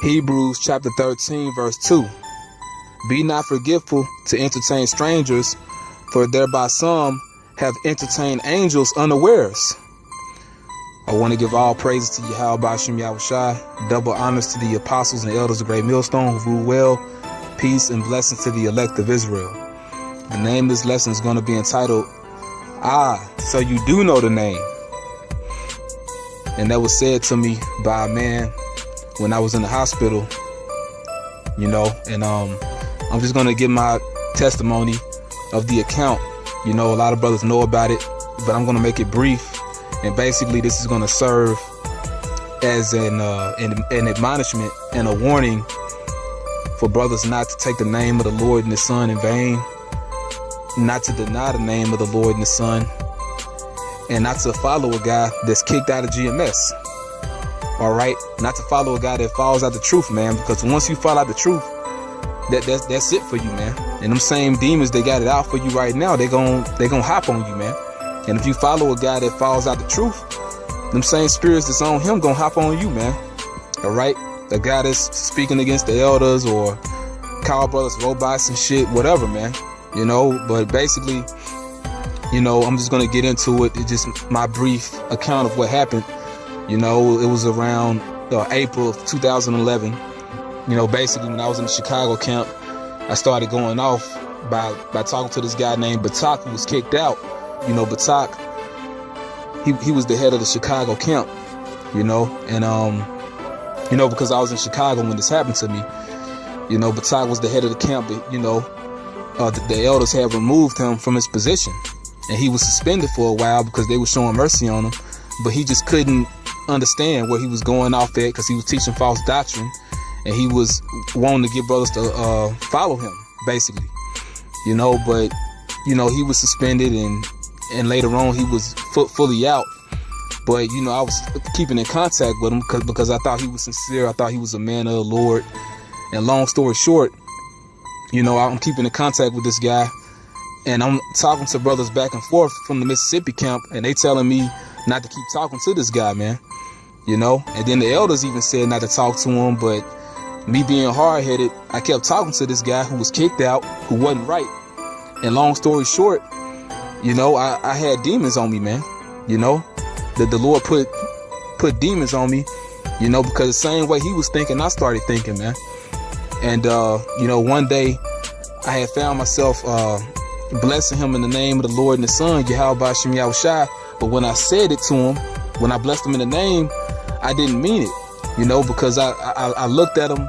Hebrews chapter 13 verse 2. Be not forgetful to entertain strangers, for thereby some have entertained angels unawares. I want to give all praises to YAHAWASHI, double honors to the apostles and elders of Great Millstone who rule well, peace and blessings to the elect of Israel. The name of this lesson is going to be entitled, So You Do Know the Name. And that was said to me by a man when I was in the hospital, and I'm just going to give my testimony of the account. A lot of brothers know about it, but I'm going to make it brief. And basically this is going to serve as an admonishment and a warning for brothers not to take the name of the Lord and the Son in vain, not to deny the name of the Lord and the Son, and not to follow a guy that's kicked out of GMS. All right, not to follow a guy that falls out the truth, man, because once you fall out the truth, that's it for you, man. And them same demons, they got it out for you right now. They gon' hop on you, man. And if you follow a guy that falls out the truth, them same spirits that's on him gonna hop on you, man. All right, the guy that's speaking against the elders or call brothers robots and shit, whatever, man. But basically, I'm just gonna get into it. It's just my brief account of what happened. It was around April of 2011. Basically when I was in the Chicago camp, I started going off by talking to this guy named Batak, who was kicked out. Batak, he was the head of the Chicago camp, because I was in Chicago when this happened to me. Batak was the head of the camp, but, the elders had removed him from his position, and he was suspended for a while because they were showing mercy on him, but he just couldn't understand where he was going off at because he was teaching false doctrine, and he was wanting to get brothers to follow him, basically, but he was suspended, and later on he was fully out. But I was keeping in contact with him because I thought he was sincere. I thought he was a man of the Lord. And long story short, I'm keeping in contact with this guy, and I'm talking to brothers back and forth from the Mississippi camp, and they telling me not to keep talking to this guy, man. And then the elders even said not to talk to him, but me being hard-headed, I kept talking to this guy who was kicked out, who wasn't right. And long story short, I had demons on me, man. The Lord put demons on me, because the same way he was thinking, I started thinking, man. And, one day I had found myself blessing him in the name of the Lord and the Son, YAHAWASHI. But when I said it to him, when I blessed him in the name, I didn't mean it, because I looked at him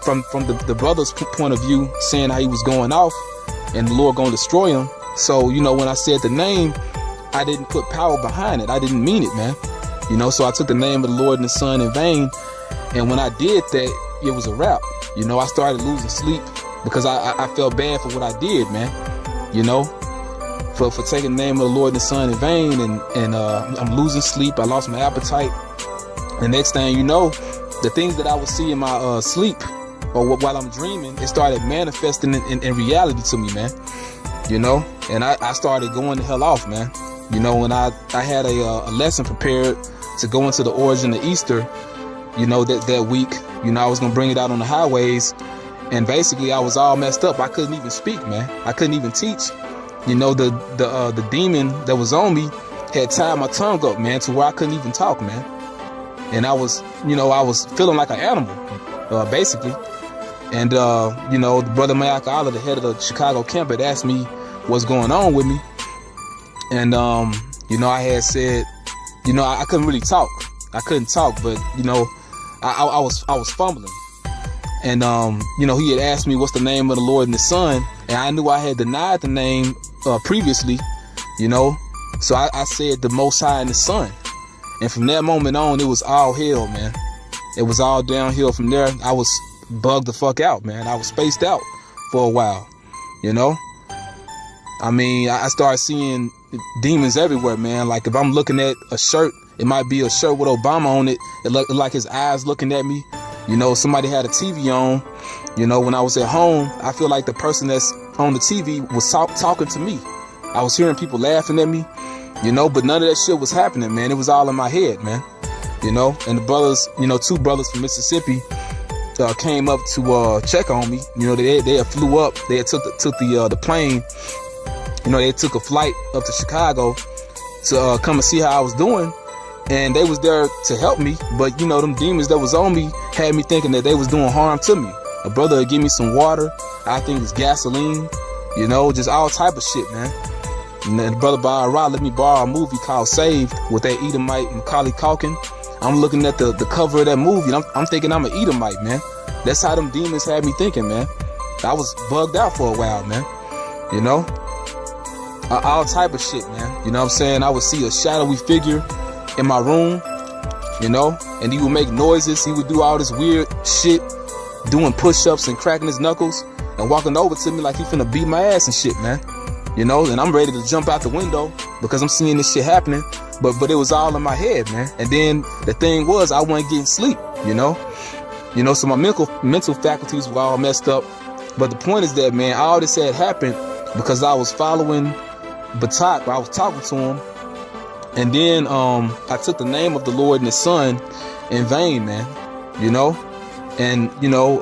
from the brother's point of view, saying how he was going off and the Lord going to destroy him. So, when I said the name, I didn't put power behind it. I didn't mean it, man. So I took the name of the Lord and the Son in vain. And when I did that, it was a wrap. I started losing sleep because I felt bad for what I did, man. For taking the name of the Lord and the Son in vain. And I'm losing sleep. I lost my appetite. The next thing you know, the things that I would see in my sleep or while I'm dreaming, it started manifesting in reality to me, man. And I started going the hell off, man. When I had a lesson prepared to go into the origin of Easter, that week, I was gonna bring it out on the highways, and basically I was all messed up. I couldn't even speak, man. I couldn't even teach. The demon that was on me had tied my tongue up, man, to where I couldn't even talk, man. And I was feeling like an animal, basically. And the brother Mayaka Allah, the head of the Chicago camp, had asked me what's going on with me. And I had said, I couldn't really talk. I couldn't talk, but I was fumbling. And he had asked me what's the name of the Lord and the Son, and I knew I had denied the name previously, so I said the Most High and the Son. And from that moment on, it was all hell, man. It was all downhill from there. I was bugged the fuck out, man. I was spaced out for a while, I started seeing demons everywhere, man. Like if I'm looking at a shirt, it might be a shirt with Obama on it. It looked like his eyes looking at me. Somebody had a TV on. When I was at home, I feel like the person that's on the TV was talking to me. I was hearing people laughing at me, but none of that shit was happening, man. It was all in my head, man. And the brothers, two brothers from Mississippi, came up to check on me. You know, they had flew up. They had took the plane. You know, they took a flight up to Chicago to come and see how I was doing. And they was there to help me. But, you know, them demons that was on me had me thinking that they was doing harm to me. A brother would give me some water. I think it's gasoline. You know, just all type of shit, man. And then brother Bahara let me borrow a movie called Saved with that Edomite Macaulay Culkin. I'm looking at the cover of that movie, and I'm thinking I'm an Edomite, man. That's how them demons had me thinking, man. I was bugged out for a while, man. You know? All type of shit, man. You know what I'm saying? I would see a shadowy figure in my room, you know? And he would make noises. He would do all this weird shit, doing push-ups and cracking his knuckles and walking over to me like he finna beat my ass and shit, man. You know, and I'm ready to jump out the window because I'm seeing this shit happening. But it was all in my head, man. And then the thing was, I wasn't getting sleep, you know? You know, so my mental faculties were all messed up. But the point is that, man, all this had happened because I was following Batak. I was talking to him. And then I took the name of the Lord and His Son in vain, man. You know? And, you know,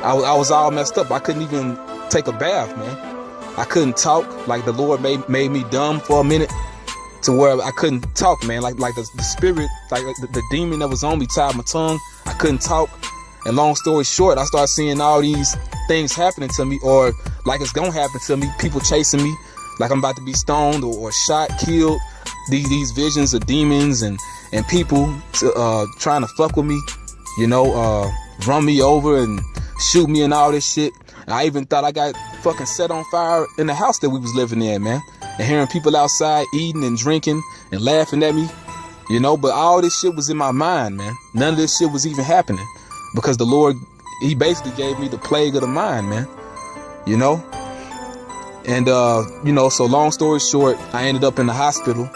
I was all messed up. I couldn't even take a bath, man. I couldn't talk. Like the Lord made me dumb for a minute to where I couldn't talk, man. Like the spirit, like the demon that was on me tied my tongue. I couldn't talk. And long story short, I started seeing all these things happening to me, or like it's gonna happen to me. People chasing me, like I'm about to be stoned or shot, killed. These visions of demons and people trying to fuck with me, you know, run me over and shoot me and all this shit. I even thought I got fucking set on fire in the house that we was living in, man. And hearing people outside eating and drinking and laughing at me, you know. But all this shit was in my mind, man. None of this shit was even happening because the Lord, He basically gave me the plague of the mind, man. You know. And you know, so long story short, I ended up in the hospital.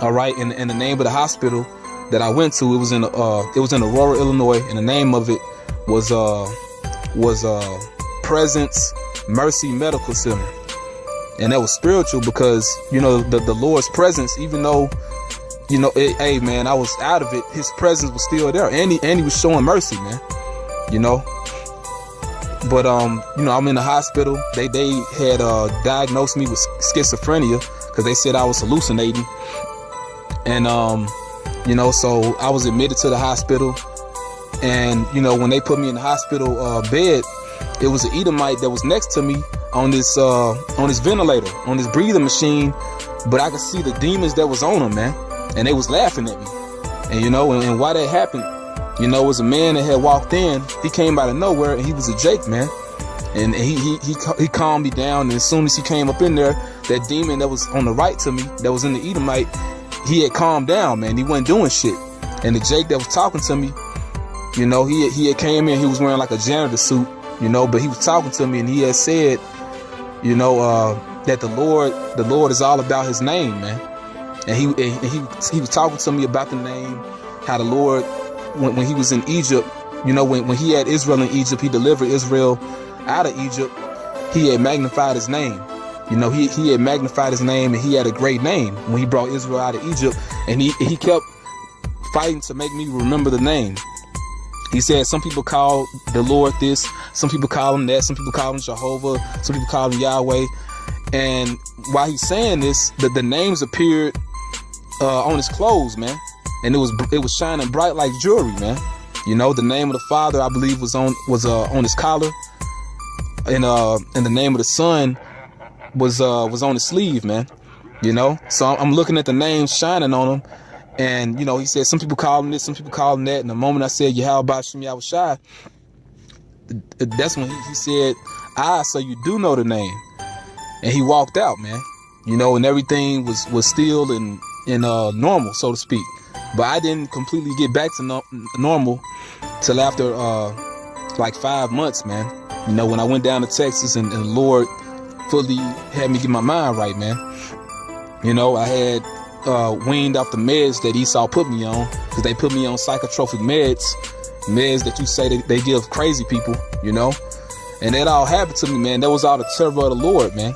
All right, and the name of the hospital that I went to, it was in Aurora, Illinois, and the name of it was Presence Mercy Medical Center. And that was spiritual because, you know, the Lord's presence, even though, you know, hey man, I was out of it, His presence was still there, and he was showing mercy, man. You know. But you know, I'm in the hospital. They had diagnosed me with schizophrenia because they said I was hallucinating. And you know, so I was admitted to the hospital. And you know, when they put me in the hospital bed, it was an Edomite that was next to me on this ventilator, on this breathing machine. But I could see the demons that was on him, man, and they was laughing at me. And you know, and why that happened, you know, it was a man that had walked in. He came out of nowhere, and he was a Jake, man. And he calmed me down. And as soon as he came up in there, that demon that was on the right to me, that was in the Edomite, he had calmed down, man. He wasn't doing shit. And the Jake that was talking to me, you know, he had came in. He was wearing like a janitor suit, you know, but he was talking to me, and he had said, you know, that the Lord is all about His name, man. And he was talking to me about the name, how the Lord, when He was in Egypt, you know, when He had Israel in Egypt, He delivered Israel out of Egypt. He had magnified His name. You know, he had magnified His name, and He had a great name when He brought Israel out of Egypt. And he kept fighting to make me remember the name. He said some people call the Lord this, some people call Him that, some people call Him Jehovah, some people call Him Yahweh. And while he's saying this, the names appeared on His clothes, man. And it was shining bright like jewelry, man. You know, the name of the Father, I believe, was on His collar, and the name of the Son was on His sleeve, man. You know, so I'm looking at the names shining on Him. And, you know, he said some people call Him this, some people call Him that. And the moment I said, YAHAWASHI, that's when he said, so you do know the name. And he walked out, man. You know, and everything was still and normal, so to speak. But I didn't completely get back to normal till after like 5 months, man. You know, when I went down to Texas and the Lord fully had me get my mind right, man. You know, I had weaned off the meds that Esau put me on, because they put me on psychotropic meds that you say they give crazy people, you know. And that all happened to me, man. That was all the terror of the Lord, man.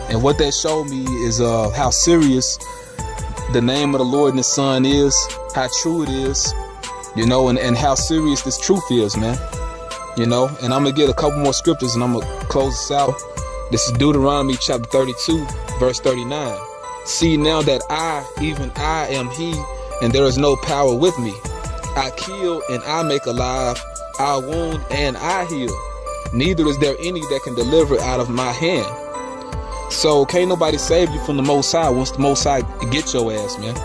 And what that showed me is how serious the name of the Lord and His Son is, how true it is, you know, and how serious this truth is, man. You know, and I'm gonna get a couple more scriptures and I'm gonna close this out. This is Deuteronomy chapter 32, verse 39. See now that I, even I, am he, and there is no power with me. I kill and I make alive, I wound and I heal. Neither is there any that can deliver out of my hand. So can't nobody save you from the Most High once the Most High get your ass, man.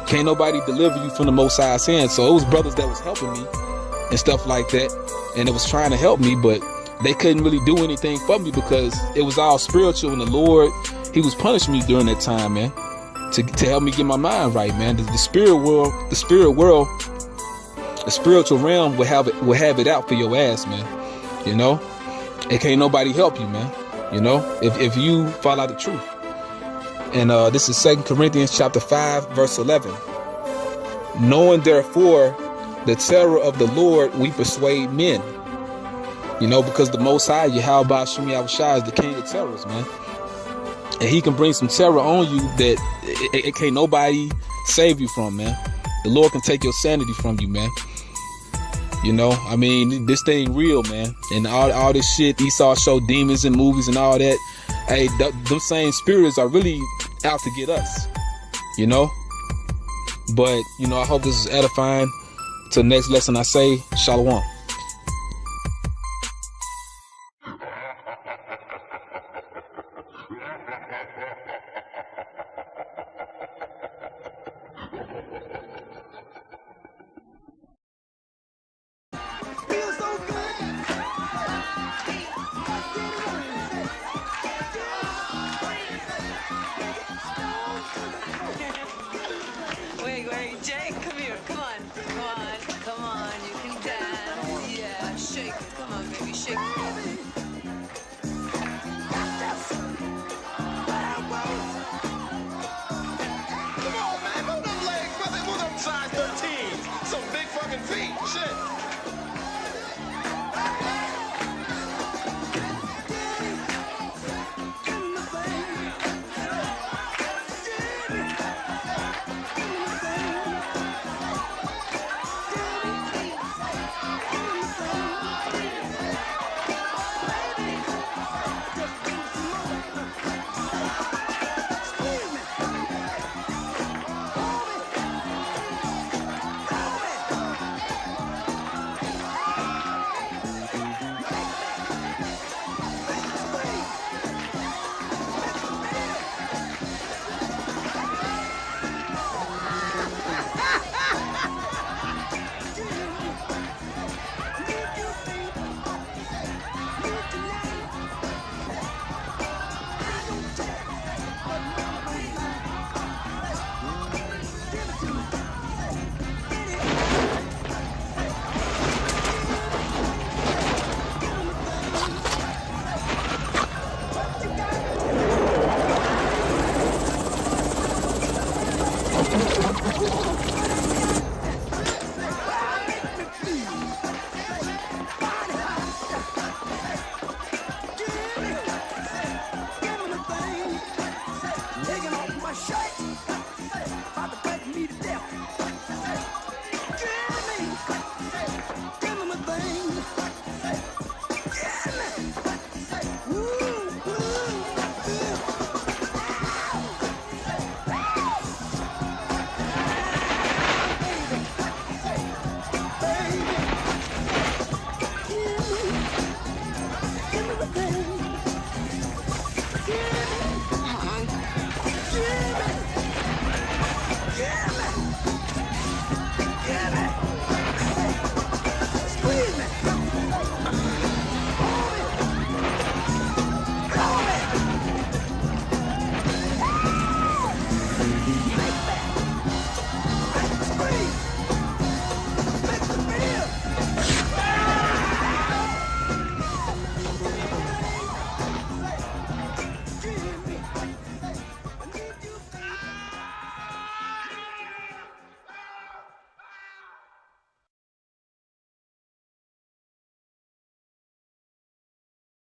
Can't nobody deliver you from the Most High's hand. So it was brothers that was helping me and stuff like that, and it was trying to help me, but they couldn't really do anything for me because it was all spiritual, and the Lord, he was punishing me during that time, man, to help me get my mind right, man. The spiritual realm will have it out for your ass, man. You know, and can't nobody help you, man. You know, if you fall out the truth. And this is 2 Corinthians chapter 5, verse 11. Knowing therefore the terror of the Lord, we persuade men. You know, because the Most High, YAHAWASHI, is the king of terrors, man. And he can bring some terror on you that it can't nobody save you from, man. The Lord can take your sanity from you, man. You know, I mean, this thing real, man. And all this shit, Esau show demons in movies and all that. Hey, them same spirits are really out to get us, you know. But, you know, I hope this is edifying. Till next lesson, I say, Shalom.